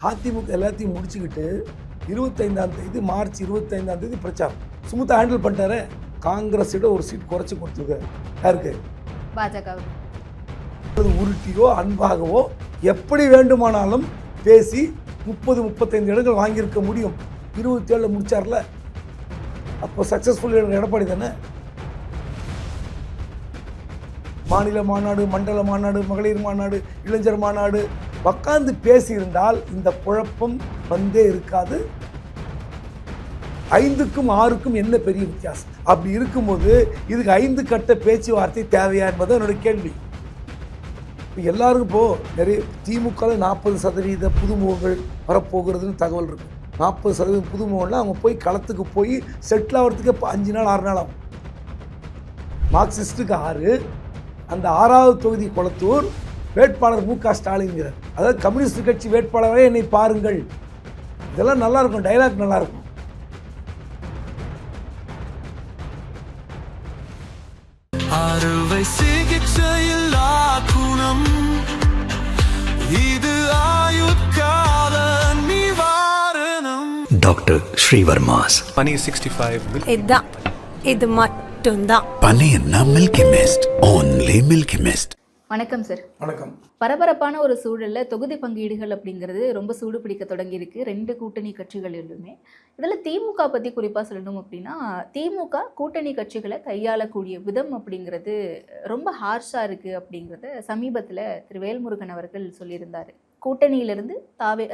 அதிமுக எல்லாத்தையும் முடிச்சுக்கிட்டு 25ஆம் தேதி மார்ச் 25ஆம் தேதி பிரச்சாரம் சுமூத்தா ஹேண்டில் பண்ணிட்டாரு. காங்கிரஸிட ஒரு சீட் குறைச்சி கொடுத்துருக்காரு. யாருக்கு? பாஜக. உருட்டியோ அன்பாகவோ எப்படி வேண்டுமானாலும் பேசி 30-35 இடங்கள் வாங்கியிருக்க முடியும். 27 முடிச்சார்ல, அப்போ சக்சஸ்ஃபுல் எடப்பாடி தானே. மாநில மாநாடு, மண்டல மாநாடு, மகளிர் மாநாடு, இளைஞர் மாநாடு உட்காந்து பேசியிருந்தால் இந்த குழப்பம் வந்தே இருக்காது. 5க்கும் 6க்கும் என்ன பெரிய வித்தியாசம்? அப்படி இருக்கும்போது இதுக்கு 5 கட்ட பேச்சுவார்த்தை தேவையா என்பது என்னோட கேள்வி. எல்லாருக்கும் இப்போ நிறைய திமுக 40% புதுமுகங்கள் வரப்போகிறதுன்னு தகவல் இருக்கு. 40% புதுமுகங்கள்லாம் அவங்க போய் களத்துக்கு போய் செட்டில் ஆகிறதுக்கு 5 நாள் 6 நாள் ஆகும். மார்க்சிஸ்டுக்கு 6, அந்த 6வது தொகுதி கொளத்தூர் வேட்பாளர் மு.க. ஸ்டாலின்கிறார். அதாவது கம்யூனிஸ்ட் கட்சி வேட்பாளரே என்னை பாருங்கள். இதெல்லாம் நல்லா இருக்கும், டைலாக் நல்லா இருக்கும். அறுவை சிகிச்சையில் குணம் இது ஆயுட்கால நிவாரணம். டாக்டர் ஸ்ரீவர்மாஸ் பனீர் 65 இது மட்டும்தான். பனீர்னா milky mist, only milky mist. வணக்கம் சார். வணக்கம். பரபரப்பான ஒரு சூழல்ல தொகுதி பங்கீடுகள் அப்படிங்கிறது ரொம்ப சூடு பிடிக்க தொடங்கி இருக்கு 2 கூட்டணி கட்சிகளிலுமே. இதில் திமுக பற்றி குறிப்பாக சொல்லணும் அப்படின்னா, திமுக கூட்டணி கட்சிகளை கையாளக்கூடிய விதம் அப்படிங்கிறது ரொம்ப ஹார்ஷாக இருக்குது அப்படிங்கிறத சமீபத்தில் திரு வேல்முருகன் அவர்கள் சொல்லியிருந்தார். கூட்டணியிலிருந்து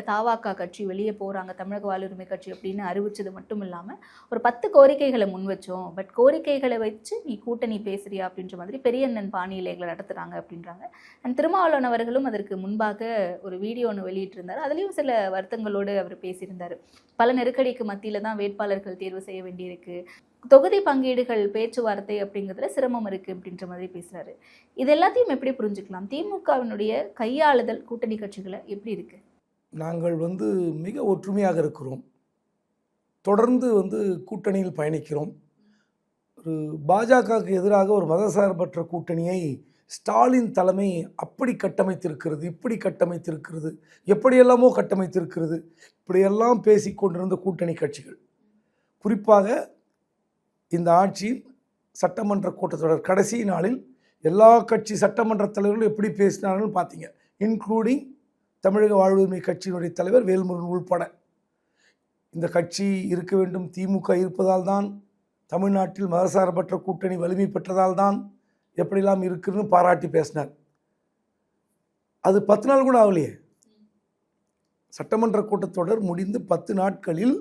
தாவாக்கா கட்சி வெளியே போகிறாங்க, தமிழக வாழ்வுரிமை கட்சி அப்படின்னு அறிவிச்சது மட்டும் இல்லாமல் ஒரு 10 கோரிக்கைகளை முன் வச்சோம், பட் கோரிக்கைகளை வச்சு நீ கூட்டணி பேசுறியா அப்படின்ற மாதிரி பெரியண்ணன் பாணியில் எங்களை நடத்துகிறாங்க அப்படின்றாங்க. அண்ட் திருமாவளவன் அவர்களும் அதற்கு முன்பாக ஒரு வீடியோ ஒன்று வெளியிட்டிருந்தார். அதுலேயும் சில வருத்தங்களோடு அவர் பேசியிருந்தார். பல நெருக்கடிக்கு மத்தியில் தான் வேட்பாளர்கள் தேர்வு செய்ய வேண்டியிருக்கு, தொகுதி பங்கீடுகள் பேச்சுவார்த்தை அப்படிங்கிறதுல சிரமம் இருக்குது அப்படின்ற மாதிரி பேசுகிறாரு. இது எல்லாத்தையும் எப்படி புரிஞ்சுக்கலாம்? திமுகவினுடைய கையாளுதல் கூட்டணி கட்சிகளை எப்படி இருக்கு? நாங்கள் மிக ஒற்றுமையாக இருக்கிறோம், தொடர்ந்து கூட்டணியில் பயணிக்கிறோம். ஒரு பாஜகவுக்கு எதிராக ஒரு மதசார்பற்ற கூட்டணியை ஸ்டாலின் தலைமை அப்படி கட்டமைத்திருக்கிறது, இப்படி கட்டமைத்திருக்கிறது, எப்படியெல்லாமோ கட்டமைத்திருக்கிறது, இப்படியெல்லாம் பேசிக்கொண்டிருந்த கூட்டணி கட்சிகள். குறிப்பாக இந்த ஆட்சியின் சட்டமன்ற கூட்டத்தொடர் கடைசி நாளில் எல்லா கட்சி சட்டமன்ற தலைவர்களும் எப்படி பேசினார்கள் பார்த்தீங்க. இன்க்ளூடிங் தமிழக வாழ்வுரிமை கட்சியினுடைய தலைவர் வேல்முருகன் உள்பட. இந்த கட்சி இருக்க வேண்டும், திமுக இருப்பதால் தான் தமிழ்நாட்டில் மதசார்பற்ற கூட்டணி வலிமை பெற்றதால் தான் எப்படிலாம் இருக்குன்னு பாராட்டி பேசினார். அது 10 நாள் கூட ஆகலையே. சட்டமன்ற கூட்டத்தொடர் முடிந்து 10 நாட்களில்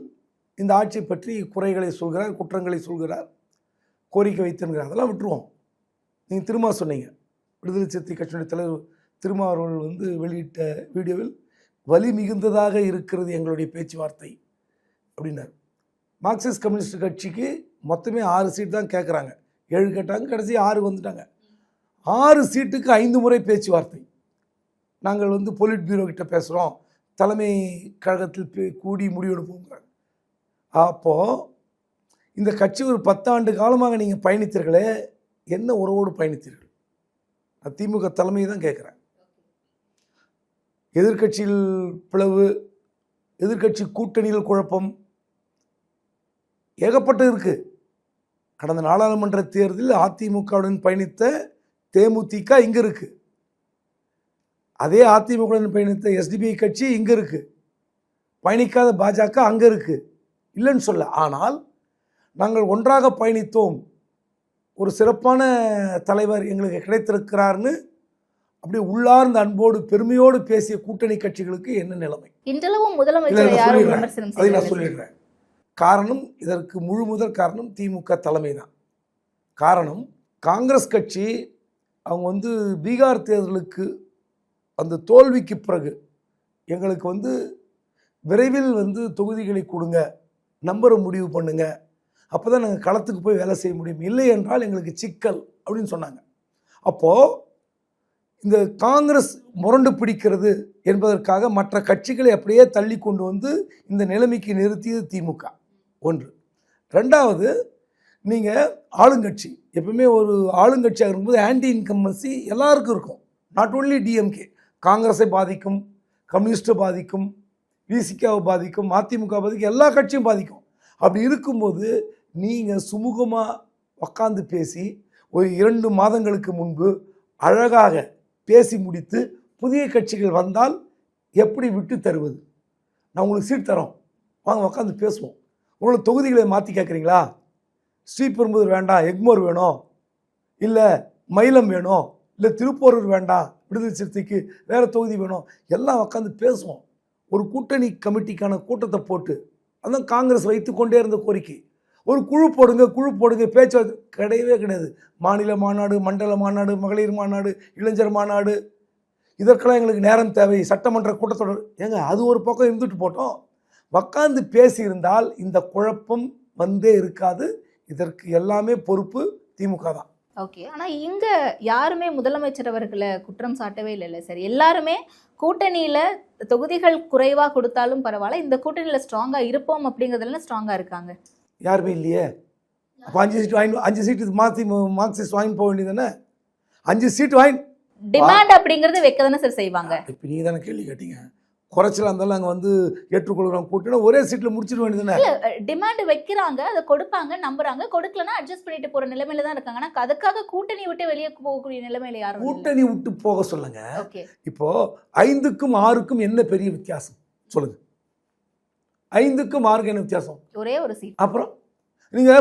இந்த ஆட்சியை பற்றி குறைகளை சொல்கிறார், குற்றங்களை சொல்கிறார், கோரிக்கை வைத்திருக்கிறார். அதெல்லாம் விட்டுருவோம். நீங்கள் திரும்ப சொன்னீங்க, விடுதலை சிறுத்தை கட்சியினுடைய தலைவர் திருமா அவர்கள் வெளியிட்ட வீடியோவில் வலி மிகுந்ததாக இருக்கிறது எங்களுடைய பேச்சுவார்த்தை அப்படின்னார். மார்க்சிஸ்ட் கம்யூனிஸ்ட் கட்சிக்கு மொத்தமே 6 சீட் தான் கேட்குறாங்க. 7 கேட்டாங்க, கடைசி 6 வந்துட்டாங்க. 6 சீட்டுக்கு 5 முறை பேச்சுவார்த்தை. நாங்கள் பொலிட் பியூரோ கிட்ட பேசுகிறோம், தலைமை கழகத்தில் கூடி முடிவெடுப்போங்கிறாங்க. அப்போது இந்த கட்சி ஒரு 10 ஆண்டு காலமாக நீங்கள் பயணித்தீர்களே, என்ன உறவோடு பயணித்தீர்கள்? திமுக தலைமையை தான் கேட்குறேன். எதிர்கட்சியில் பிளவு, எதிர்கட்சி கூட்டணியில் குழப்பம் ஏகப்பட்டு இருக்குது. கடந்த நாடாளுமன்ற தேர்தலில் அதிமுகவுடன் பயணித்த தேமுதிக இங்கே இருக்குது, அதே அதிமுகவுடன் பயணித்த எஸ்டிபிஐ கட்சி இங்கே இருக்குது, பயணிக்காத பாஜக அங்கே இருக்குது, இல்லைன்னு சொல்ல. ஆனால் நாங்கள் ஒன்றாக பயணித்தோம், ஒரு சிறப்பான தலைவர் எங்களுக்கு கிடைத்திருக்கிறார்னு அப்படியே உள்ளார்ந்த அன்போடு பெருமையோடு பேசிய கூட்டணி கட்சிகளுக்கு என்ன நிலைமை? இன்றளவும் முதலமைச்சர் யாரும் விமர்சனம் அதை நான் சொல்லிடுறேன். காரணம், இதற்கு முழு முதல் காரணம் திமுக தலைமை தான். காரணம், காங்கிரஸ் கட்சி அவங்க பீகார் தேர்தலுக்கு அந்த தோல்விக்கு பிறகு எங்களுக்கு விரைவில் தொகுதிகளை கொடுங்க, நம்பரை முடிவு பண்ணுங்க, அப்போ தான் நாங்கள் களத்துக்கு போய் வேலை செய்ய முடியும், இல்லை என்றால் எங்களுக்கு சிக்கல் அப்படின்னு சொன்னாங்க. அப்போது இந்த காங்கிரஸ் முரண்டு பிடிக்கிறது என்பதற்காக மற்ற கட்சிகளை அப்படியே தள்ளி கொண்டு இந்த நிலைமைக்கு நிறுத்தியது திமுக. 1. 2வது, நீங்கள் ஆளுங்கட்சி எப்பவுமே ஒரு ஆளுங்கட்சியாக இருக்கும்போது ஆன்டி இன்கம்பன்சி எல்லாருக்கும் இருக்கும். நாட் ஓன்லி டிஎம்கே, காங்கிரஸை பாதிக்கும், கம்யூனிஸ்ட்டை பாதிக்கும், விசிகாவை பாதிக்கும், மதிமுக பாதிக்கும், எல்லா கட்சியும் பாதிக்கும். அப்படி இருக்கும்போது நீங்கள் சுமூகமாக உக்காந்து பேசி ஒரு 2 மாதங்களுக்கு முன்பு அழகாக பேசி முடித்து புதிய கட்சிகள் வந்தால் எப்படி விட்டு தருவது? நான் உங்களுக்கு சீட் தரோம், வாங்க உட்காந்து பேசுவோம். உங்களுக்கு தொகுதிகளை மாற்றி கேட்குறீங்களா? ஸ்ரீபெரும்புதூர் வேண்டாம், எக்மோர் வேணும், இல்லை மயிலம் வேணும், இல்லை திருப்போரூர் வேண்டாம், விடுதலை சிறுத்தைக்கு வேறு தொகுதி வேணும், எல்லாம் உட்காந்து பேசுவோம். ஒரு கூட்டணி கமிட்டிக்கான கூட்டத்தை போட்டு, அதான் காங்கிரஸ் வைத்து கொண்டே இருந்த கோரிக்கை, ஒரு குழு போடுங்க பேச்சுவார்த்தை கிடையவே கிடையாது. மாநில மாநாடு, மண்டல மாநாடு, மகளிர் மாநாடு, இளைஞர் மாநாடு, இதற்கெல்லாம் எங்களுக்கு நேரம் தேவை, சட்டமன்ற கூட்டத்தொடர். ஏங்க அது ஒரு பக்கம் இருந்துட்டு போட்டோம். உக்காந்து பேசியிருந்தால் இந்த குழப்பம் வந்தே இருக்காது. இதற்கு எல்லாமே பொறுப்பு திமுக தான். ஓகே, ஆனால் இங்கே யாருமே முதலமைச்சர் அவர்களை குற்றம் சாட்டவே இல்லைல்ல சார். எல்லாருமே கூட்டணியில் தொகுதிகள் குறைவாக கொடுத்தாலும் பரவாயில்ல, இந்த கூட்டணியில் ஸ்ட்ராங்காக இருப்போம் அப்படிங்கிறதுல ஸ்ட்ராங்காக இருக்காங்க. யாருமே இல்லையே. அப்போ 5 சீட்டு மாற்றி மார்க்சிஸ்ட் வாங்கி போக வேண்டியதானே? 5 சீட்டு வாங்கி டிமாண்ட் அப்படிங்கிறது வைக்க தானே சார் செய்வாங்க. இப்போ நீங்கள் தானே கேள்வி கேட்டீங்க. குறைச்சலாக இருந்தாலும் நாங்கள் வந்து ஏற்றுக்கொள்கிறோம், கூட்டினா ஒரே சீட்டில் முடிச்சிட வேண்டியதுதானே? டிமாண்ட் வைக்கிறாங்க, அதை கொடுப்பாங்க, நம்புறாங்க, கொடுக்கலன்னா அட்ஜஸ்ட் பண்ணிட்டு போகிற நிலைமையில தான் இருக்காங்க. ஆனால் அதுக்காக கூட்டணி விட்டு வெளியே போகக்கூடிய நிலைமையில யாரும் கூட்டணி விட்டு போக சொல்லுங்க. ஓகே, இப்போ 5க்கும் 6க்கும் என்ன பெரிய வித்தியாசம் சொல்லுங்க? 5க்கும் 6க்கும் என்ன வித்தியாசம்? ஒரே ஒரு சீட். அப்புறம் நீங்க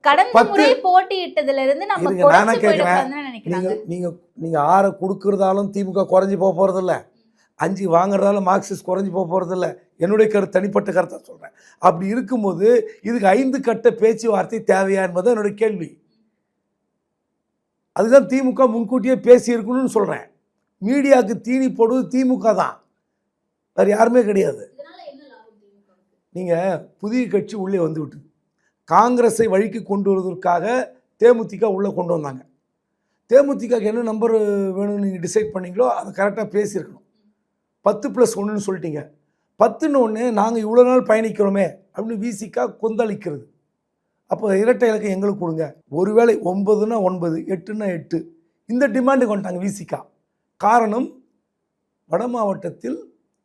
கடந்த முறை போட்டியிட்டதுல இருந்து நம்ம நானே கேட்கிறேன், நினைக்கிறாங்க. நீங்க 6 கொடுக்கறதாலும் திமுக குறைஞ்சி போக போறது இல்ல, 5 வாங்குறதாலும் மார்க்சிஸ்ட் குறைஞ்சி போக போறது இல்ல. என்னுடைய கருத்து, தனிப்பட்ட கருத்தை சொல்றேன். அப்படி இருக்கும்போது இதுக்கு 5 கட்ட பேச்சுவார்த்தை தேவையா என்பது என்னுடைய கேள்வி. அதுதான் திமுக முன்கூட்டியே பேசி இருக்கணும்னு சொல்றேன். மீடியாவுக்கு தீனி போடுவது திமுக தான், வேறு யாருமே கிடையாது. நீங்கள் புதிய கட்சி உள்ளே வந்து விட்டு காங்கிரஸை வழிக்கு கொண்டு வருவதற்காக தேமுதிக உள்ளே கொண்டு வந்தாங்க. தேமுதிகக்கு என்ன நம்பர் வேணும்னு நீங்கள் டிசைட் பண்ணீங்களோ அதை கரெக்டாக பேசியிருக்கணும். 10+1ன்னு சொல்லிட்டீங்க. 10ன்னு ஒன்று நாங்கள் இவ்வளோ நாள் பயணிக்கிறோமே அப்படின்னு விசிகா கொந்தளிக்கிறது. அப்போ இரட்டை இலக்கம் எங்களுக்கு கொடுங்க. ஒருவேளை 9னா 9, 8னா 8, இந்த டிமாண்டுக்கு வந்துட்டாங்க விசிகா. காரணம், வட மாவட்டத்தில்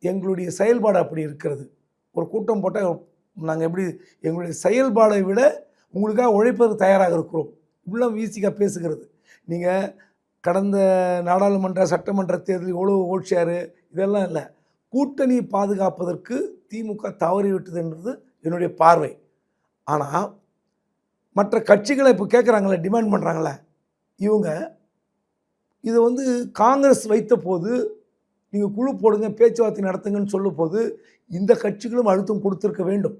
எங்களுடைய செயல்பாடு அப்படி இருக்கிறது. ஒரு கூட்டம் போட்டால் நாங்கள் எப்படி எங்களுடைய செயல்பாடை விட உங்களுக்காக உழைப்பதற்கு தயாராக இருக்கிறோம் இப்படிலாம் விசிகா பேசுகிறது. நீங்கள் கடந்த நாடாளுமன்ற சட்டமன்ற தேர்தல் எவ்வளோ ஓட் ஷேரு இதெல்லாம் இல்லை, கூட்டணியை பாதுகாப்பதற்கு திமுக தவறிவிட்டதுன்றது என்னுடைய பார்வை. ஆனால் மற்ற கட்சிகளை இப்போ கேட்குறாங்களே, டிமாண்ட் பண்ணுறாங்களே, இவங்க இதை வந்து காங்கிரஸ் வைத்த போது நீங்கள் குழு போடுங்க, பேச்சுவார்த்தை நடத்துங்கன்னு சொல்லும் போது இந்த கட்சிகளும் அழுத்தம் கொடுத்துருக்க வேண்டும்.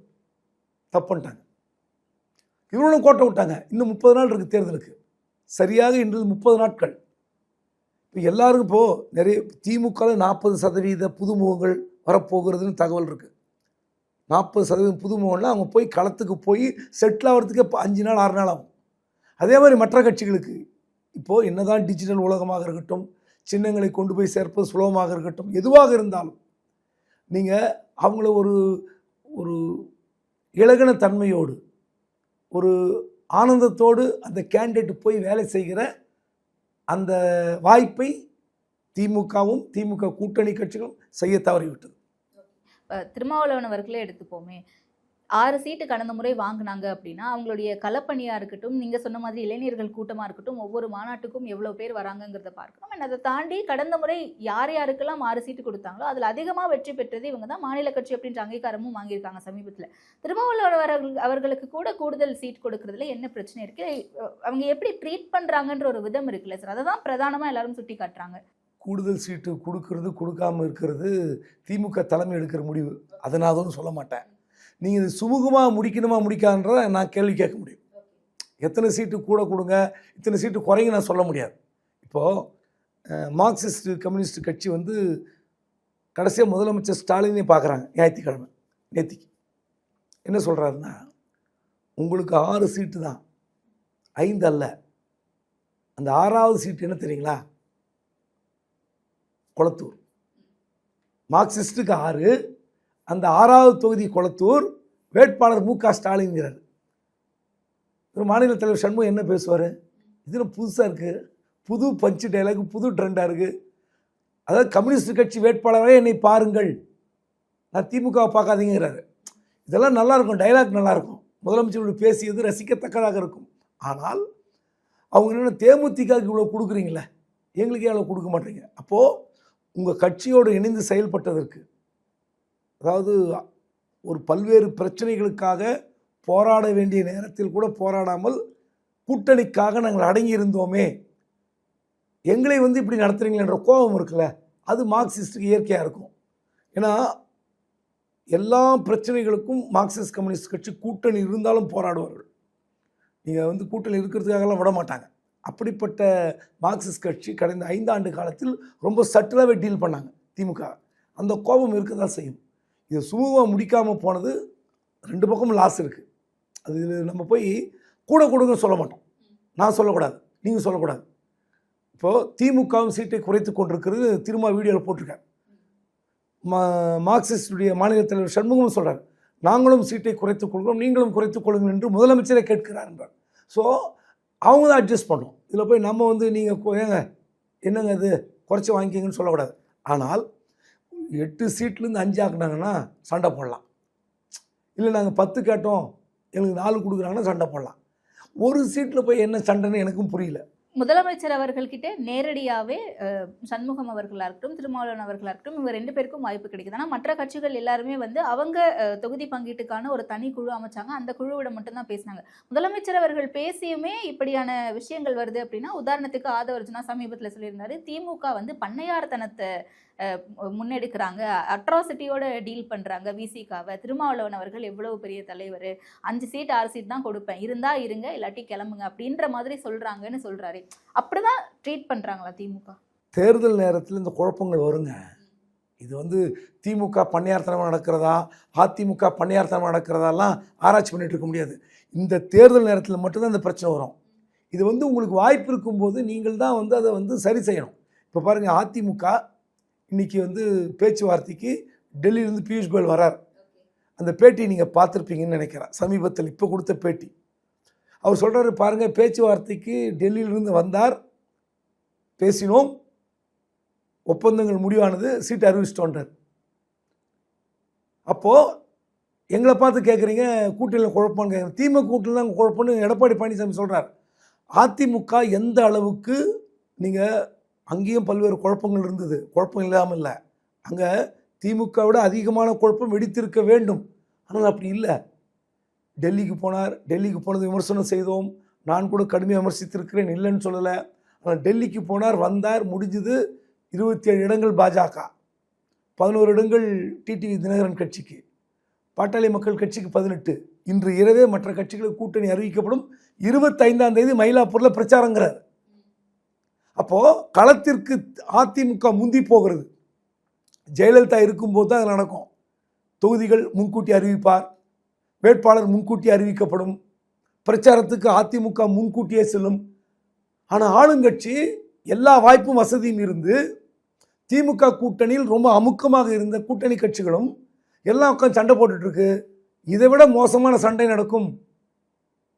தப்புன்ட்டாங்க. இவங்களும் கோட்டை விட்டாங்க. இன்னும் 30 நாள் இருக்குது தேர்தலுக்கு. சரியாக இன்று 30 நாட்கள். இப்போ எல்லாருக்கும் இப்போது நிறைய திமுகவில் 40% புதுமுகங்கள் வரப்போகிறதுன்னு தகவல் இருக்குது. 40% புதுமுகங்கள்லாம் அவங்க போய் களத்துக்கு போய் செட்டில் ஆகிறதுக்கே 5 நாள் 6 நாள் ஆகும். அதே மாதிரி மற்ற கட்சிகளுக்கு இப்போது என்னதான் டிஜிட்டல் உலகமாக இருக்கட்டும், சின்னங்களை கொண்டு போய் சேர்ப்பது சுலபமாக இருக்கட்டும், எதுவாக இருந்தாலும் நீங்கள் அவங்கள ஒரு ஒரு இலகன தன்மையோடு ஒரு ஆனந்தத்தோடு அந்த கேண்டிடேட் போய் வேலை செய்கிற அந்த வாய்ப்பை திமுகவும் திமுக கூட்டணி கட்சிகளும் செய்ய தவறிவிட்டது. திருமாவளவன் அவர்களே எடுத்துப்போமே, 6 சீட்டு கடந்த முறை வாங்கினாங்க அப்படின்னா அவங்களுடைய களப்பணியாக இருக்கட்டும், நீங்கள் சொன்ன மாதிரி இளைஞர்கள் கூட்டமாக இருக்கட்டும், ஒவ்வொரு மாநாட்டுக்கும் எவ்வளோ பேர் வராங்கங்கிறத பார்க்கணும். அண்ட் அதை தாண்டி கடந்த முறை யார் யாருக்கெல்லாம் 6 சீட்டு கொடுத்தாங்களோ அதில் அதிகமாக வெற்றி பெற்றது இவங்க தான். மாநில கட்சி அப்படின்ற அங்கீகாரமும் வாங்கியிருக்காங்க சமீபத்தில். திருமாவளவன் அவர்களுக்கு கூட கூடுதல் சீட் கொடுக்கறதுல என்ன பிரச்சனை இருக்குது? அவங்க எப்படி ட்ரீட் பண்ணுறாங்கன்ற ஒரு விதம் இருக்குல்ல சார், அதை தான் பிரதானமாக எல்லாரும் சுட்டி காட்டுறாங்க. கூடுதல் சீட்டு கொடுக்கறது கொடுக்காமல் இருக்கிறது திமுக தலைமை எடுக்கிற முடிவு. அதை நான் அதுவும் சொல்ல மாட்டேன். நீங்கள் இது சுமூகமாக முடிக்கணுமா முடிக்காதுன்றதை நான் கேள்வி கேட்க முடியும். எத்தனை சீட்டு கூட கொடுங்க, இத்தனை சீட்டு குறைங்க நான் சொல்ல முடியாது. இப்போது மார்க்சிஸ்ட் கம்யூனிஸ்ட் கட்சி வந்து கடைசியாக முதலமைச்சர் ஸ்டாலினே பார்க்குறாங்க ஞாயிற்றுக்கிழமை நேத்திக்கு. என்ன சொல்கிறாருன்னா, உங்களுக்கு 6 சீட்டு தான், 5 அல்ல. அந்த 6வது சீட்டு என்ன தெரியுங்களா? கொளத்தூர். மார்க்சிஸ்ட்டுக்கு 6, அந்த 6வது தொகுதி கொளத்தூர், வேட்பாளர் மு.க. ஸ்டாலின்கிறார். ஒரு மாநில தலைவர் சண்முகம் என்ன பேசுவார்? இதில் புதுசாக இருக்குது, புது பஞ்சு டைலாக், புது ட்ரெண்டாக இருக்குது. அதாவது கம்யூனிஸ்ட் கட்சி வேட்பாளராக என்னை பாருங்கள், நான் திமுகவை பார்க்காதீங்கிறாரு. இதெல்லாம் நல்லாயிருக்கும், டைலாக் நல்லாயிருக்கும், முதலமைச்சரோடு பேசியது ரசிக்கத்தக்கதாக இருக்கும். ஆனால் அவங்க என்னென்ன தேமுதிகவுக்கு இவ்வளோ கொடுக்குறீங்களே, எங்களுக்கு எவ்வளோ கொடுக்க மாட்டீங்க? அப்போது உங்கள் கட்சியோடு இணைந்து செயல்பட்டதற்கு, அதாவது ஒரு பல்வேறு பிரச்சனைகளுக்காக போராட வேண்டிய நேரத்தில் கூட போராடாமல் கூட்டணிக்காக நாங்கள் அடங்கியிருந்தோமே, எங்களை இப்படி நடத்துகிறீங்களேன்ற கோபம் இருக்குல்ல, அது மார்க்சிஸ்டுக்கு இயற்கையாக இருக்கும். ஏன்னா எல்லா பிரச்சனைகளுக்கும் மார்க்சிஸ்ட் கம்யூனிஸ்ட் கட்சி கூட்டணி இருந்தாலும் போராடுவார்கள். நீங்கள் கூட்டணி இருக்கிறதுக்காகலாம் விட மாட்டாங்க. அப்படிப்பட்ட மார்க்சிஸ்ட் கட்சி கடந்த 5 ஆண்டு காலத்தில் ரொம்ப சட்டிலாகவே டீல் பண்ணாங்க திமுக. அந்த கோபம் இருக்க தான் செய்யும். இது சுமூகமாக முடிக்காமல் போனது 2 பக்கமும் லாஸ் இருக்குது. அது நம்ம போய் கூட கொடுங்க சொல்ல மாட்டோம், நான் சொல்லக்கூடாது, நீங்கள் சொல்லக்கூடாது. இப்போது திமுகவும் சீட்டை குறைத்து கொண்டிருக்கிறது திரும்ப வீடியோவில் போட்டிருக்காரு. மார்க்சிஸ்டுடைய மாநில தலைவர் சண்முகமும் சொல்கிறார், நாங்களும் சீட்டை குறைத்துக் கொள்கிறோம், நீங்களும் குறைத்துக் கொள்ளுங்கள் என்று முதலமைச்சரை கேட்கிறார் என்றார். ஸோ அவங்க தான் அட்ஜஸ்ட் பண்ணோம். இதில் போய் நம்ம நீங்கள் ஏங்க என்னங்க இது குறைச்சி வாங்கிக்கிங்கன்னு சொல்லக்கூடாது. ஆனால் 8 சீட்லேருந்து 5 ஆக்குனாங்கன்னா சண்டை போடலாம். இல்லை நாங்கள் 10 கேட்டோம் எங்களுக்கு 4 கொடுக்குறாங்கன்னா சண்டை போடலாம். ஒரு சீட்டில் போய் என்ன சண்டைன்னு எனக்கும் புரியல. முதலமைச்சர் அவர்கள்கிட்ட நேரடியாகவே சண்முகம் அவர்களாக இருக்கட்டும், திருமாவளவன் அவர்களாக இருக்கட்டும், இவங்க 2 பேருக்கும் வாய்ப்பு கிடைக்குது. ஆனால் மற்ற கட்சிகள் எல்லாருமே அவங்க தொகுதி பங்கீட்டுக்கான ஒரு தனி குழு அமைச்சாங்க. அந்த குழுவோட மட்டும்தான் பேசினாங்க. முதலமைச்சர் அவர்கள் பேசியுமே இப்படியான விஷயங்கள் வருது அப்படின்னா, உதாரணத்துக்கு ஆதவர்ஜுனா சமீபத்தில் சொல்லியிருந்தாரு, திமுக பண்ணையார்த்தனத்தை முன்னெடுக்கிறாங்க, அட்ராசிட்டியோட டீல் பண்ணுறாங்க விசிகாவை. திருமாவளவன் அவர்கள் எவ்வளவு பெரிய தலைவர், 5 சீட் 6 சீட் தான் கொடுப்பேன், இருந்தா இருங்க இல்லாட்டி கிளம்புங்க அப்படின்ற மாதிரி சொல்கிறாங்கன்னு சொல்கிறாரு. அப்படிதான் ட்ரீட் பண்ணுறாங்களா திமுக? தேர்தல் நேரத்தில் இந்த குழப்பங்கள் வருங்க. இது திமுக பண்ணையார்த்தனமாக நடக்கிறதா, அதிமுக பண்ணையார்த்தனமாக நடக்கிறதாலாம் ஆராய்ச்சி பண்ணிட்டு இருக்க முடியாது. இந்த தேர்தல் நேரத்தில் மட்டும்தான் இந்த பிரச்சனை வரும். இது உங்களுக்கு வாய்ப்பு இருக்கும்போது நீங்கள் தான் அதை சரி செய்யணும். இப்போ பாருங்கள், அதிமுக இன்றைக்கி பேச்சுவார்த்தைக்கு டெல்லியிலேருந்து பியூஷ் கோயல் வரார். அந்த பேட்டி நீங்கள் பார்த்துருப்பீங்கன்னு நினைக்கிறேன், சமீபத்தில் இப்போ கொடுத்த பேட்டி. அவர் சொல்கிறாரு பாருங்கள், பேச்சுவார்த்தைக்கு டெல்லியிலிருந்து வந்தார், பேசினோம், ஒப்பந்தங்கள் முடிவானது, சீட்டு அறிவிச்சிட்டோன்றார். அப்போது எங்களை பார்த்து கேட்குறீங்க கூட்டணியில் குழப்பம்னு கேட்குறேன். திமுக கூட்டணியில் தான் குழப்பம்னு எடப்பாடி பழனிசாமி சொல்கிறார். அதிமுக எந்த அளவுக்கு நீங்கள் அங்கேயும் பல்வேறு குழப்பங்கள் இருந்தது, குழப்பம் இல்லாமல் இல்லை. அங்கே திமுக விட அதிகமான குழப்பம் வெடித்திருக்க வேண்டும். ஆனால் அப்படி இல்லை. டெல்லிக்கு போனார், டெல்லிக்கு போனது விமர்சனம் செய்தோம், நான் கூட கடுமையாக விமர்சித்திருக்கிறேன், இல்லைன்னு சொல்லலை. ஆனால் டெல்லிக்கு போனார், வந்தார், முடிஞ்சது. 27 இடங்கள் பாஜக, 11 இடங்கள் டிடிவி தினகரன் கட்சிக்கு, பாட்டாளி மக்கள் கட்சிக்கு 18. இன்று இரவே மற்ற கட்சிகளுக்கு கூட்டணி அறிவிக்கப்படும். 25ஆம் தேதி மயிலாப்பூரில் பிரச்சாரங்கிறார். அப்போது களத்திற்கு அதிமுக முந்தி போகிறது. ஜெயலலிதா இருக்கும்போது தான் அது நடக்கும். தொகுதிகள் முன்கூட்டி அறிவிப்பார், வேட்பாளர் முன்கூட்டி அறிவிக்கப்படும், பிரச்சாரத்துக்கு அதிமுக முன்கூட்டியே செல்லும். ஆனால் ஆளுங்கட்சி எல்லா வாய்ப்பும் வசதியும் இருந்து திமுக கூட்டணியில் ரொம்ப அமுக்கமாக இருந்த கூட்டணி கட்சிகளும் எல்லாம் உட்காந்து சண்டை போட்டுட்ருக்கு. இதை விட மோசமான சண்டை நடக்கும்.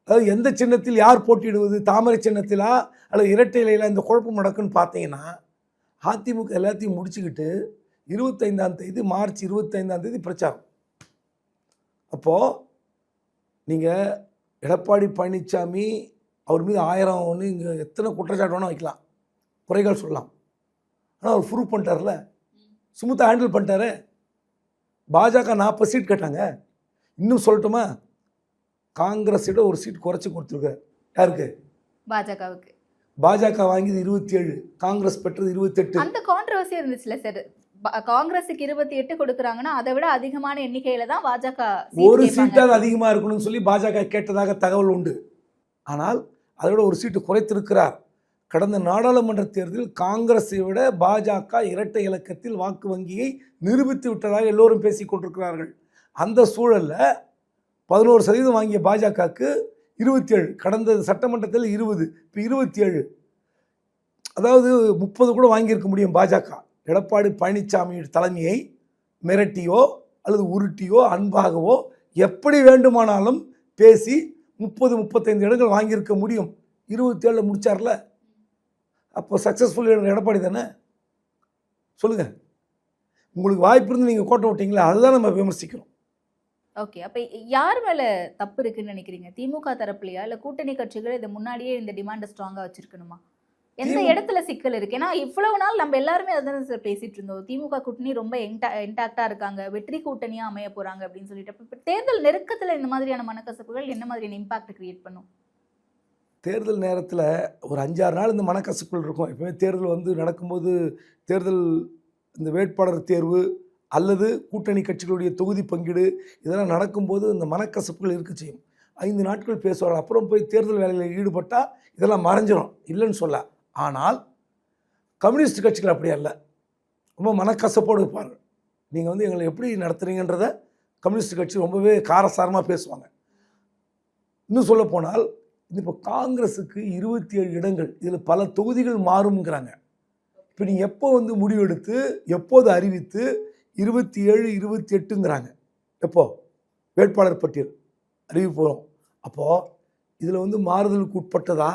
அதாவது எந்த சின்னத்தில் யார் போட்டியிடுவது, தாமரை சின்னத்திலா அல்லது இரட்டை இலையில, இந்த குழப்பம் நடக்குன்னு பார்த்தீங்கன்னா, அதிமுக எல்லாத்தையும் முடிச்சுக்கிட்டு 25ஆம் தேதி, மார்ச் 25ஆம் தேதி பிரச்சாரம். அப்போது நீங்கள் எடப்பாடி பழனிசாமி அவர் மீது 1000 இங்கே எத்தனை குற்றச்சாட்டு வேணால் வைக்கலாம், குறைகள் சொல்லலாம். ஆனால் அவர் ப்ரூவ் பண்ணிட்டார்ல, சுமூத்தாக ஹேண்டில் பண்ணிட்டாரு. பாஜக 40 சீட் கேட்டாங்க. இன்னும் சொல்லட்டுமா, காங்கிரஸிட ஒரு சீட் குறைச்சி கொடுத்துருக்காரு. யாருக்கு? பாஜகவுக்கு. பாஜக வாங்கியது 27, காங்கிரஸ் பெற்றது 28. அந்த கான்ட்ரவர்சி இருந்துச்சுல சார், காங்கிரஸுக்கு 28 கொடுக்குறாங்கன்னா அதை விட அதிகமான எண்ணிக்கையில தான் பாஜக ஒரு சீட்டாக அதிகமாக இருக்கணும்னு சொல்லி பாஜக கேட்டதாக தகவல் உண்டு. ஆனால் அதை விட ஒரு சீட்டு குறைத்திருக்கிறார். கடந்த நாடாளுமன்ற தேர்தலில் காங்கிரஸை விட பாஜக இரட்டை இலக்கத்தில் வாக்கு வங்கியை நிரூபித்து விட்டதாக எல்லோரும் பேசி கொண்டிருக்கிறார்கள். அந்த சூழலில் 11% வாங்கிய பாஜகவுக்கு 27, கடந்த சட்டமன்றத்தில் 20, இப்போ 27, அதாவது 30 கூட வாங்கியிருக்க முடியும் பாஜக. எடப்பாடி பழனிசாமி தலைமையை மிரட்டியோ அல்லது உருட்டியோ அன்பாகவோ எப்படி வேண்டுமானாலும் பேசி 30-35 இடங்கள் வாங்கியிருக்க முடியும். 27 முடிச்சார்ல, அப்போ சக்ஸஸ்ஃபுல் எடப்பாடி தானே? சொல்லுங்கள். உங்களுக்கு வாய்ப்பு இருந்து நீங்கள் கோட்டை விட்டீங்களா, அதுதான் நம்ம விமர்சிக்கிறோம். ஓகே. அப்ப யார் மேல தப்பு இருக்குன்னு நினைக்கிறீங்க? திமுக தரப்புலயா? இல்ல கூட்டணி கட்சிகள் இத முன்னாடியே இந்த டிமாண்ட ஸ்ட்ராங்கா வச்சிருக்கணுமா? எந்த இடத்துல சிக்கல் இருக்கு? ஏன்னா இவ்வளவு நாள் நம்ம எல்லாருமே அதானே சார் பேசிட்டு இருந்தோம். திமுக கூட்டணி ரொம்ப இன்டாக்டா இருக்காங்க, வெற்றி கூட்டணியா அமைய போறாங்க அப்படின்னு சொல்லிட்டு. இப்ப தேர்தல் நெருக்கத்துல இந்த மாதிரியான மனக்கசப்புகள் என்ன மாதிரியான இம்பாக்ட் கிரியேட் பண்ணும்? தேர்தல் நேரத்தில் ஒரு 5-6 நாள் இந்த மனக்கசப்புகள் இருக்கும். எப்பவுமே தேர்தல் வந்து நடக்கும்போது, தேர்தல் இந்த வேட்பாளர் தேர்வு அல்லது கூட்டணி கட்சிகளுடைய தொகுதி பங்கீடு இதெல்லாம் நடக்கும்போது இந்த மனக்கசப்புகள் இருக்க செய்யும். 5 நாட்கள் பேசுவார்கள். அப்புறம் போய் தேர்தல் வேலையில் ஈடுபட்டால் இதெல்லாம் மறைஞ்சிடும், இல்லைன்னு சொல்ல. ஆனால் கம்யூனிஸ்ட் கட்சிகள் அப்படி அல்ல, ரொம்ப மனக்கசப்போடு இருப்பார்கள். நீங்கள் வந்து எங்களை எப்படி நடத்துறீங்கன்றத கம்யூனிஸ்ட் கட்சி ரொம்பவே காரசாரமாக பேசுவாங்க. இன்னும் சொல்ல போனால் இப்போ காங்கிரஸுக்கு 27 இடங்கள், இதில் பல தொகுதிகள் மாறும்ங்கிறாங்க. இப்போ நீங்கள் எப்போ வந்து முடிவெடுத்து எப்போது அறிவித்து 27, 28ங்கிறாங்க. எப்போ வேட்பாளர் பட்டியல் அறிவிப்பு வரும். அப்போது இதில் வந்து மாறுதலுக்கு உட்பட்டதா?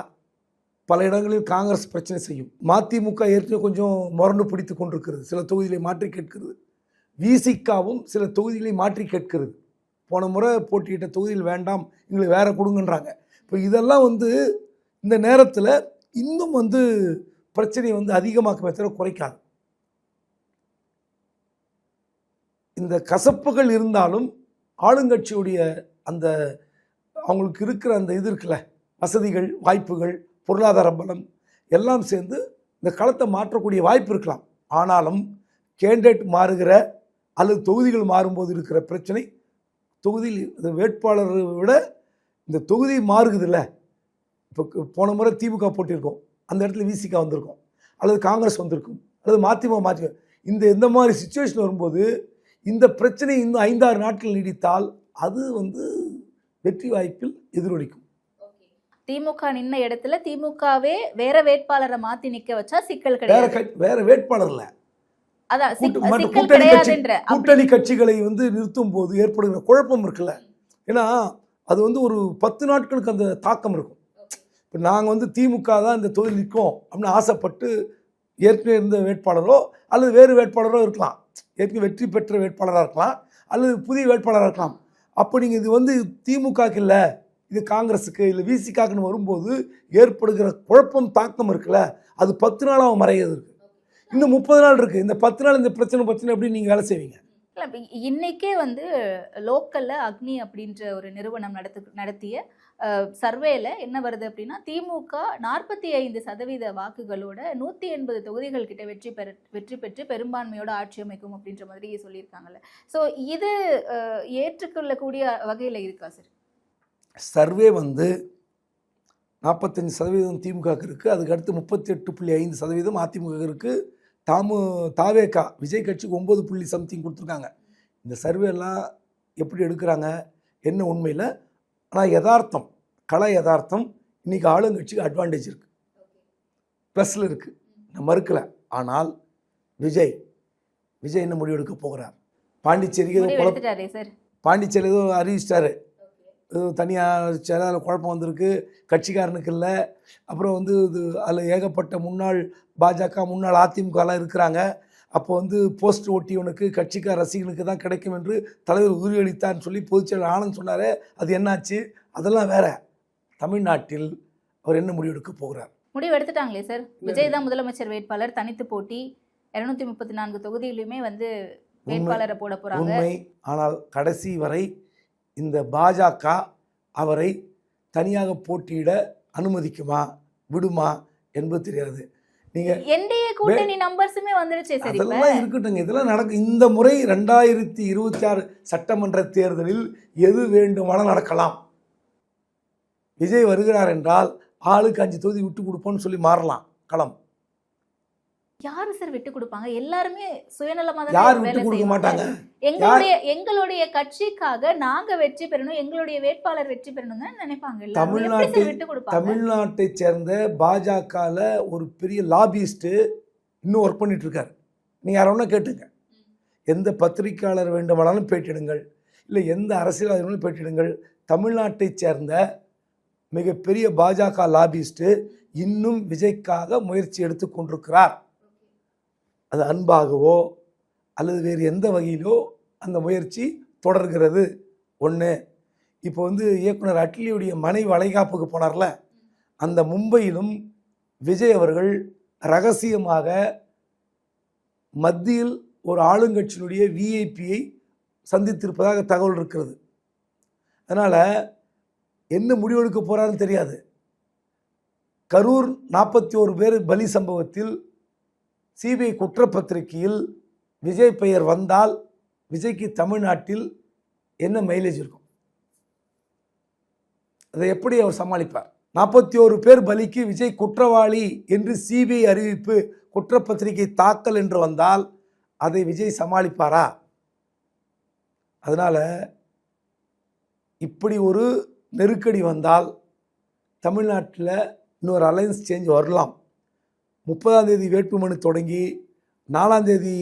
பல இடங்களில் காங்கிரஸ் பிரச்சனை செய்யும். மதிமுக ஏற்கனவே கொஞ்சம் முரண்டு பிடித்து கொண்டிருக்கிறது, சில தொகுதிகளை மாற்றி கேட்கிறது. விசிகாவும் சில தொகுதிகளை மாற்றி கேட்கிறது. போன முறை போட்டியிட்ட தொகுதியில் வேண்டாம், எங்களுக்கு வேற கொடுங்கன்றாங்க. இப்போ இதெல்லாம் வந்து இந்த நேரத்தில் இன்னும் வந்து பிரச்சனையை வந்து அதிகமாக்குமே தவிர குறைக்காது. இந்த கசப்புகள் இருந்தாலும் ஆளுங்கட்சியுடைய அந்த அவங்களுக்கு இருக்கிற அந்த இது இருக்குல்ல, வசதிகள், வாய்ப்புகள், பொருளாதார பலம் எல்லாம் சேர்ந்து இந்த களத்தை மாற்றக்கூடிய வாய்ப்பு இருக்கலாம். ஆனாலும் கேண்டிடேட் மாறுகிற அல்லது தொகுதிகள் மாறும்போது இருக்கிற பிரச்சனை, தொகுதியில் வேட்பாளரை விட இந்த தொகுதி மாறுகுதில்ல. இப்போ போன முறை திமுக போட்டிருக்கோம், அந்த இடத்துல விசிகா வந்திருக்கும், அல்லது காங்கிரஸ் வந்திருக்கும், அல்லது மதிமுக மாற்றி. இந்த மாதிரி சுச்சுவேஷன் வரும்போது இந்த பிரச்சனை இன்னும் 5-6 நாட்கள் நீடித்தால் அது வந்து வெற்றி வாய்ப்பில் எதிரொலிக்கும். திமுக நின்ன இடத்துல திமுகவே வேற வேட்பாளரை மாத்தி நிக்க வச்சா சிக்கல் கிடையாது. வேற வேட்பாளர் இல்ல, அதான் சிக்கல் கிடையாதுன்ற கூட்டணி கட்சிகளை வந்து நிறுத்தும் போது ஏற்படுகிற குழப்பம் இருக்குல்ல. ஏன்னா அது வந்து ஒரு 10 நாட்களுக்கு அந்த தாக்கம் இருக்கும். இப்போ நாங்கள் வந்து திமுக தான் இந்த தொகுதியில் நிற்கும் அப்படின்னு ஆசைப்பட்டு ஏற்கனவே இருந்த வேட்பாளரோ அல்லது வேறு வேட்பாளரோ இருக்கலாம், ஏற்கனவே வெற்றி பெற்ற வேட்பாளராக இருக்கலாம், அல்லது புதிய வேட்பாளராக இருக்கலாம். அப்போ நீங்கள் இது வந்து திமுகக்கு இல்லை, இது காங்கிரஸுக்கு இல்லை விசிகாக்குன்னு வரும்போது ஏற்படுகிற குழப்பம், தாக்கம் இருக்குல்ல, அது 10 நாளாக மறையாது இருக்குது. இன்னும் 30 நாள் இருக்குது. இந்த 10 நாள் இந்த பிரச்சனை எப்படி நீங்கள் வேலை செய்வீங்க? இல்லை, இன்னைக்கே வந்து லோக்கல்ல அக்னி அப்படின்ற ஒரு நிறுவனம் நடத்திய சர்வேல என்ன வருது அப்படின்னா, திமுக 45% வாக்குகளோட 180 தொகுதிகள் கிட்ட வெற்றி பெற்று பெரும்பான்மையோட ஆட்சி அமைக்கும் அப்படின்ற மாதிரி சொல்லியிருக்காங்கல்ல. ஸோ இது ஏற்றுக்கொள்ளக்கூடிய வகையில் இருக்கா சார்? சர்வே வந்து 45% திமுகவுக்கு இருக்குது, அதுக்கு அடுத்து 38.5% அதிமுக இருக்குது. தாவேகா விஜய் கட்சிக்கு 9 சம்திங் கொடுத்துருக்காங்க. இந்த சர்வேலாம் எப்படி எடுக்கிறாங்க என்ன உண்மையில்? ஆனால் யதார்த்தம், கலை யதார்த்தம், இன்றைக்கி ஆளுங்கட்சிக்கு அட்வான்டேஜ் இருக்குது, ப்ளஸில் இருக்குது, நான் மறுக்கலை. ஆனால் விஜய் என்ன முடிவு எடுக்க போகிறார்? பாண்டிச்சேரி ஏதோ அறிவிச்சிட்டாரு, தனியாக அறிவிச்சார், அதில் குழப்பம் வந்திருக்கு, கட்சிக்காரனுக்கு இல்லை. அப்புறம் வந்து இது அதில் ஏகப்பட்ட முன்னாள் பாஜக முன்னாள் அதிமுகலாம் இருக்கிறாங்க. அப்போ வந்து போஸ்ட் ஓட்டியவனுக்கு கட்சிக்கார ரசிகனுக்கு தான் கிடைக்கும் என்று தலைவர் உறுதியளித்தார்னு சொல்லி பொதுச்செயலாளர் ஆனந்த் சொன்னார். அது என்னாச்சு? அதெல்லாம் வேற. தமிழ்நாட்டில் அவர் என்ன முடிவு எடுக்க போகிறார்? முடிவு எடுத்துட்டாங்களே சார். விஜய் தான் முதலமைச்சர் வேட்பாளர், தனித்து போட்டி, 234 தொகுதியிலுமே வந்து வேட்பாளரை போட போறாங்க. உண்மை. ஆனால் கடைசி வரை இந்த பாஜக அவரை தனியாக போட்டியிட அனுமதிக்குமா, விடுமா என்பது தெரியாது. நீங்க என்டிஏ கூட்டணி நம்பர்ஸுமே வந்துருச்சு சார். அதெல்லாம் இருக்கட்டுங்க, இதெல்லாம் நடக்கும். இந்த முறை 2026 சட்டமன்ற தேர்தலில் எது வேண்டுமானால் நடக்கலாம். விஜய் வருகிறார் என்றால் ஆளுக்கு 5 தொகுதி விட்டு கொடுப்போம்னு சொல்லி மாறலாம் களம். யாரு சார் விட்டு கொடுப்பாங்க? எல்லாருமே சுயநலமா தான். யார் விட்டு கொடுக்க மாட்டாங்க? எங்களுடைய கட்சிக்காக நாங்க வெற்றி பெறணும், எங்களுடைய வேட்பாளர் வெற்றி பெறணும் தான் நினைப்பாங்க. தமிழ்நாட்டை சேர்ந்த பாஜகவில் ஒரு பெரிய லாபிஸ்ட் இன்னும் ஒர்க் பண்ணிட்டு இருக்காரு. நீங்க யாரோன்னா கேட்டுங்க, எந்த பத்திரிகையாளர் வேண்டுமானாலும் பேட்டிடுங்கள், இல்லை எந்த அரசியல்வாதி வேணாலும் பேட்டிடுங்கள். தமிழ்நாட்டை சேர்ந்த மிகப்பெரிய பாஜக லாபிஸ்ட் இன்னும் விஜய்க்காக முயற்சி எடுத்து கொண்டிருக்கிறார். அது அன்பாகவோ அல்லது வேறு எந்த வகையிலோ அந்த முயற்சி தொடர்கிறது. ஒன்று. இப்போ வந்து இயக்குனர் அட்லியுடைய மனைவி வளைகாப்புக்கு போனார்ல, அந்த மும்பையிலும் விஜய் அவர்கள் ரகசியமாக மத்தியில் ஒரு ஆளுங்கட்சியினுடைய விஐபியை சந்தித்திருப்பதாக தகவல் இருக்கிறது. அதனால் என்ன முடிவெடுக்க போகிறான்னு தெரியாது. கரூர் 41 பேர் பலி சம்பவத்தில் சிபிஐ குற்றப்பத்திரிகையில் விஜய் பெயர் வந்தால் விஜய்க்கு தமிழ்நாட்டில் என்ன மைலேஜ் இருக்கும்? அதை எப்படி அவர் சமாளிப்பார்? 41 பேர் பலிக்கு விஜய் குற்றவாளி என்று சிபிஐ அறிவிப்பு, குற்றப்பத்திரிகை தாக்கல் என்று வந்தால் அதை விஜய் சமாளிப்பாரா? அதனால் இப்படி ஒரு நெருக்கடி வந்தால் தமிழ்நாட்டில் இன்னொரு அலையன்ஸ் சேஞ்ச் வரலாம். 30ஆம் தேதி வேட்புமனு தொடங்கி 4ஆம் தேதி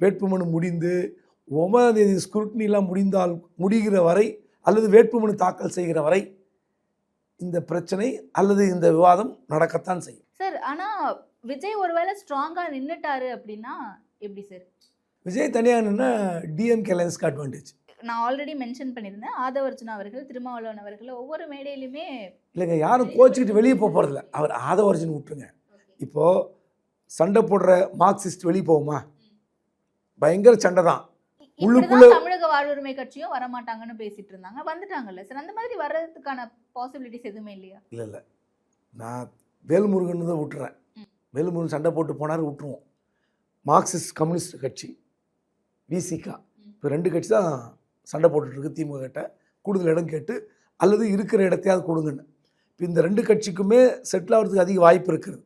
வேட்புமனு முடிந்து 9ஆம் தேதி ஸ்க்ரூட்னிலாம் முடிகிற வரை அல்லது வேட்புமனு தாக்கல் செய்கிற வரை இந்த பிரச்சனை அல்லது இந்த விவாதம் நடக்கத்தான் செய்யும். சார், ஆனால் விஜய் ஒருவேளை ஸ்ட்ராங்காக நின்றுட்டாரு அப்படின்னா எப்படி சார்? விஜய் தனியாக நின்னா டிஎம்கே அலையன்ஸ்க்கு அட்வான்டேஜ். நான் ஆல்ரெடி மென்ஷன் பண்ணியிருந்தேன், ஆதவர்ஜுனா அவர்கள், திருமாவளவன் அவர்கள் ஒவ்வொரு மேடையிலுமே இல்லைங்க, யாரும் கோச்சிக்கிட்டு வெளியே போக போகிறதில்ல. அவர் ஆதவர்ஜுன் விட்டுருங்க. இப்போது சண்டை போடுற மார்க்சிஸ்ட் வெளியே போகுமா? பயங்கர சண்டை தான். உள்ளுக்குள்ள தமிழக வாழ்வுரிமை கட்சியும் வரமாட்டாங்கன்னு பேசிட்டு இருந்தாங்க, வந்துட்டாங்கல்ல சார். அந்த மாதிரி வர்றதுக்கான பாசிபிலிட்டிஸ் எதுவுமே இல்லையா? இல்லை, நான் வேல்முருகன் தான் விட்டுறேன். வேல்முருகன் சண்டை போட்டு போனார், விட்டுருவோம். மார்க்சிஸ்ட் கம்யூனிஸ்ட் கட்சி விசிகா, இப்போ 2 கட்சி தான் சண்டை போட்டுட்ருக்கு திமுக கிட்ட, கூடுதல் இடம் கேட்டு அல்லது இருக்கிற இடத்தையாவது கொடுங்கன்னு. இப்போ இந்த 2 கட்சிக்குமே செட்டில் ஆகிறதுக்கு அதிக வாய்ப்பு இருக்குது.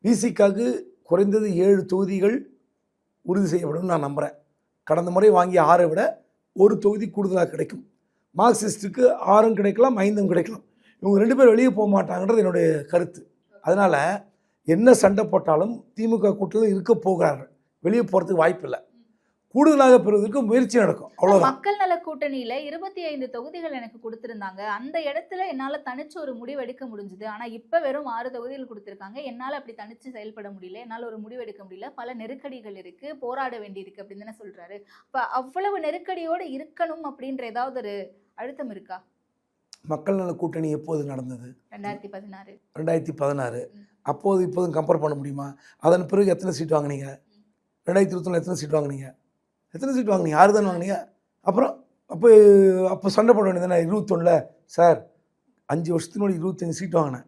விசிகாவுக்கு குறைந்தது 7 தொகுதிகள் உறுதி செய்யப்படும் நான் நம்புகிறேன். கடந்த முறை வாங்கிய 6 விட 1 தொகுதி கூடுதலாக கிடைக்கும். மார்க்சிஸ்ட்டுக்கு 6 கிடைக்கலாம், 5 கிடைக்கலாம். இவங்க 2 பேர் வெளியே போக மாட்டாங்கன்றது என்னுடைய கருத்து. அதனால் என்ன சண்டை போட்டாலும் திமுக கூட்டத்தில் இருக்க போகிறார்கள், வெளியே போகிறதுக்கு வாய்ப்பு இல்லை. கூடுதலாக பெறுவதற்கு முயற்சி நடக்கும், அவ்வளோதான். மக்கள் நல கூட்டணியில் 25 தொகுதிகள் எனக்கு கொடுத்துருந்தாங்க, அந்த இடத்துல என்னால் தனிச்சு ஒரு முடிவு எடுக்க முடிஞ்சுது. ஆனால் இப்போ வெறும் 6 தொகுதிகள் கொடுத்துருக்காங்க, என்னால் அப்படி தனிச்சு செயல்பட முடியல, என்னால் ஒரு முடிவு எடுக்க முடியல, பல நெருக்கடிகள் இருக்குது, போராட வேண்டியிருக்கு அப்படின்னு தானே சொல்கிறாரு. இப்போ அவ்வளவு நெருக்கடியோடு இருக்கணும் அப்படின்ற ஏதாவது ஒரு அழுத்தம் இருக்கா? மக்கள் நல கூட்டணி எப்போது நடந்தது? 2016. அப்போது இப்போதும் கம்பேர் பண்ண முடியுமா? அதன் பிறகு எத்தனை சீட் வாங்கினீங்க? 2021 எத்தனை சீட் வாங்கினீங்க? எத்தனை சீட் வாங்கினீங்க? 6 தானே வாங்கினீங்க. அப்புறம் அப்போ சண்டை போட வேண்டியது தானே? 21 சார் 5 வருஷத்துக்கு முன்னாடி 25 சீட் வாங்கினேன்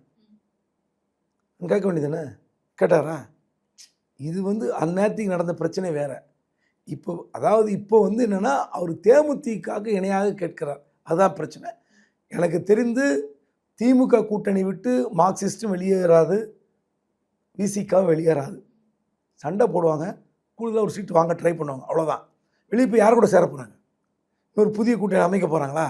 கேட்க வேண்டியது தானே? கேட்டாரா? இது வந்து அந்நேரத்துக்கு நடந்த பிரச்சனை வேறு. இப்போ வந்து என்னென்னா, அவர் தேமுதிகவுக்கு இணையாக கேட்கிறார், அதுதான் பிரச்சனை. எனக்கு தெரிந்து திமுக கூட்டணி விட்டு மார்க்சிஸ்ட்டும் வெளியேறாது, விசிகாவும் வெளியேறாது. சண்டை போடுவாங்க, கூடுதலாக ஒரு சீட்டு வாங்க ட்ரை பண்ணுவாங்க, அவ்வளோதான். வெளியே போய் யார் கூட சேர போகிறாங்க? ஒரு புதிய கூட்டணி அமைக்க போகிறாங்களா?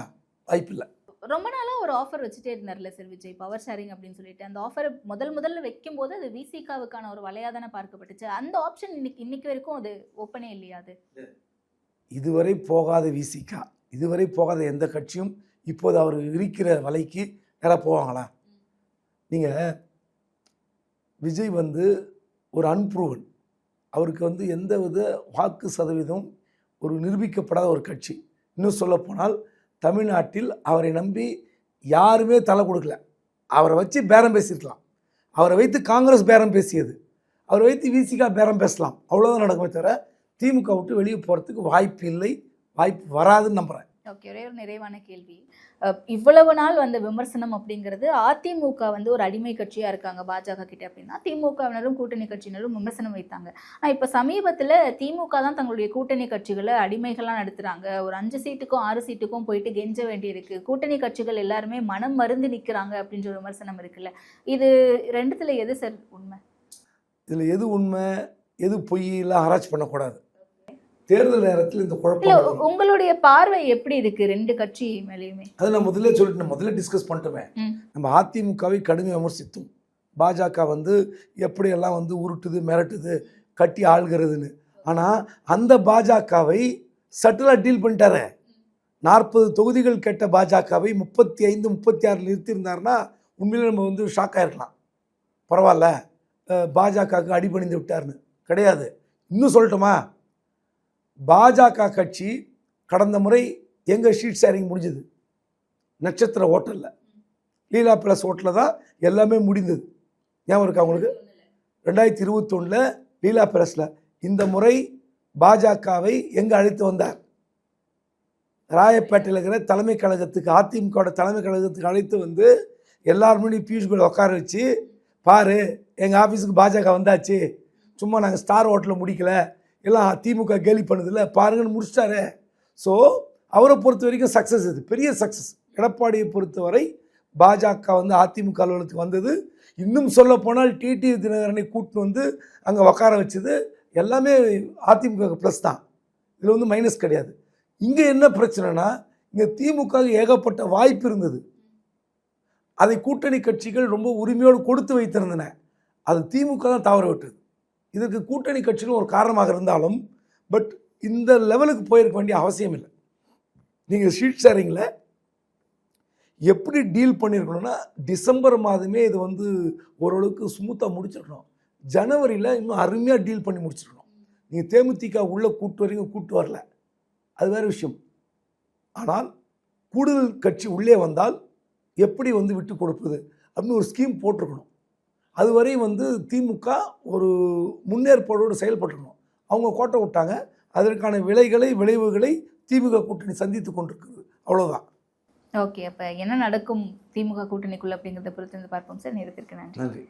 வாய்ப்பில்லை. ரொம்ப நாளாக ஒரு ஆஃபர் வச்சுட்டே இருந்தார்ல சார் விஜய், பவர் ஷேரிங் அப்படின்னு சொல்லிட்டு. அந்த ஆஃபரை முதல்ல வைக்கும்போது அது விசிகாவுக்கான ஒரு வலையாதானே பார்க்கப்பட்டுச்சு. அந்த ஆப்ஷன் இன்னைக்கு வரைக்கும் அது ஓப்பனே இல்லையா? அது இதுவரை போகாத விசிகா, இதுவரை போகாத எந்த கட்சியும் இப்போது அவர் இருக்கிற வலைக்கு யாராவது போவாங்களா? நீங்கள் விஜய் வந்து ஒரு அன்ப்ரூவன், அவருக்கு வந்து எந்த வித வாக்கு சதவீதம் ஒரு நிரூபிக்கப்படாத ஒரு கட்சி. இன்னும் சொல்லப்போனால் தமிழ்நாட்டில் அவரை நம்பி யாருமே தலை கொடுக்கல. அவரை வச்சு பேரம் பேசியிருக்கலாம், அவரை வைத்து காங்கிரஸ் பேரம் பேசியது, அவரை வைத்து விசிகா பேரம் பேசலாம், அவ்வளோதான் நடக்குமே தவிர திமுக விட்டு வெளியே போகிறதுக்கு வாய்ப்பு இல்லை, வாய்ப்பு வராதுன்னு நம்புகிறேன். ஓகே, ஒரே ஒரு நிறைவான கேள்வி. இவ்வளவு நாள் வந்த விமர்சனம் அப்படிங்கிறது அதிமுக வந்து ஒரு அடிமை கட்சியாக இருக்காங்க பாஜக கிட்ட அப்படின்னா திமுகவினரும் கூட்டணி கட்சியினரும் விமர்சனம் வைத்தாங்க. ஆனால் இப்போ சமீபத்தில் திமுக தான் தங்களுடைய கூட்டணி கட்சிகளை அடிமைகளாக நடத்துகிறாங்க, ஒரு 5 சீட்டுக்கும் 6 சீட்டுக்கும் போயிட்டு கெஞ்ச வேண்டியிருக்கு, கூட்டணி கட்சிகள் எல்லாருமே மனம் மருந்து நிற்கிறாங்க அப்படின்ற ஒரு விமர்சனம் இருக்குல்ல, இது ரெண்டுத்தில் எது சார் உண்மை? இதில் எது உண்மை எது பொய்யெல்லாம் ஆராய்ச்சி பண்ணக்கூடாது. தேர்தல் நேரத்தில் இந்த குழப்பம். உங்களுடைய பார்வை எப்படி இருக்கு 2 கட்சி மேலேயுமே? அதை நான் முதல்ல டிஸ்கஸ் பண்ணிட்டோமே. நம்ம அதிமுகவை கடுமையாக விமர்சித்தோம். பாஜக வந்து எப்படியெல்லாம் வந்து உருட்டுது, மிரட்டுது, கட்டி ஆள்கிறதுன்னு. ஆனால் அந்த பாஜகவை சட்டிலாக டீல் பண்ணிட்டாரு. 40 தொகுதிகள் கேட்ட பாஜகவை 35, 36 நிறுத்தியிருந்தாருன்னா உண்மையிலே நம்ம வந்து ஷாக் ஆகிருக்கலாம். பரவாயில்ல, பாஜகவுக்கு அடிபணிந்து விட்டார்னு. கிடையாது, இன்னும் சொல்லட்டுமா, பாஜக கட்சி கடந்த முறை எங்கே ஷீட் ஷேரிங் முடிஞ்சது? நட்சத்திர ஹோட்டலில், லீலா பிளஸ் ஹோட்டலில் தான் எல்லாமே முடிந்தது. ஞாபகம் இருக்கா உங்களுக்கு? 2021 லீலா பிளஸில். இந்த முறை பாஜகவை எங்கே அழைத்து வந்தார்? ராயப்பேட்டையில் இருக்கிற தலைமை கழகத்துக்கு, அதிமுக தலைமை கழகத்துக்கு அழைத்து வந்து எல்லாருமே பியூஷ் கோயல் உட்கார வச்சு, பாரு எங்கள் ஆஃபீஸுக்கு பாஜக வந்தாச்சு, சும்மா நாங்கள் ஸ்டார் ஹோட்டலில் முடிக்கல, எல்லாம் திமுக கேலி பண்ணுதில்ல, பாருங்கன்னு முடிச்சிட்டாரு. ஸோ அவரை பொறுத்த வரைக்கும் சக்ஸஸ், இது பெரிய சக்ஸஸ். எடப்பாடியை பொறுத்தவரை பாஜக வந்து அதிமுக அலுவலகத்துக்கு வந்தது, இன்னும் சொல்ல போனால் டிடிவி தினகரனை கூட்டின்னு வந்து அங்கே உட்கார வச்சது எல்லாமே அதிமுக ப்ளஸ் தான். இதில் வந்து மைனஸ் கிடையாது. இங்கே என்ன பிரச்சனைனா, இங்கே திமுக ஏகப்பட்ட வாய்ப்பு இருந்தது, அதை கூட்டணி கட்சிகள் ரொம்ப உரிமையோடு கொடுத்து வைத்திருந்தன, அது திமுக தான் தவற விட்டது. இதற்கு கூட்டணி கட்சிகள் ஒரு காரணமாக இருந்தாலும், பட் இந்த லெவலுக்கு போயிருக்க வேண்டிய அவசியம் இல்லை. நீங்கள் ஷீட் ஷேரிங்கில் எப்படி டீல் பண்ணியிருக்கணும்னா, டிசம்பர் மாதமே இது வந்து ஓரளவுக்கு ஸ்மூத்தாக முடிச்சிருக்கணும். ஜனவரியில் இன்னும் அருமையாக டீல் பண்ணி முடிச்சிருக்கணும். நீங்கள் தேமுதிக உள்ளே கூட்டு வரீங்க, கூட்டு வரல, அது வேறு விஷயம். ஆனால் கூடுதல் கட்சி உள்ளே வந்தால் எப்படி வந்து விட்டு கொடுப்பது அப்படின்னு ஒரு ஸ்கீம் போட்டிருக்கணும். அதுவரை வந்து திமுக ஒரு முன்னேற்பாடோடு செயல்பட்டுருக்கணும். அவங்க கோட்டை விட்டாங்க. அதற்கான விளைவுகளை திமுக கூட்டணி சந்தித்து கொண்டிருக்குது, அவ்வளோதான். ஓகே, அப்போ என்ன நடக்கும் திமுக கூட்டணிக்குள்ள அப்படிங்கிறத பொறுத்து பார்ப்போம் சார். நேரத்திற்கு நன்றி. நன்றி.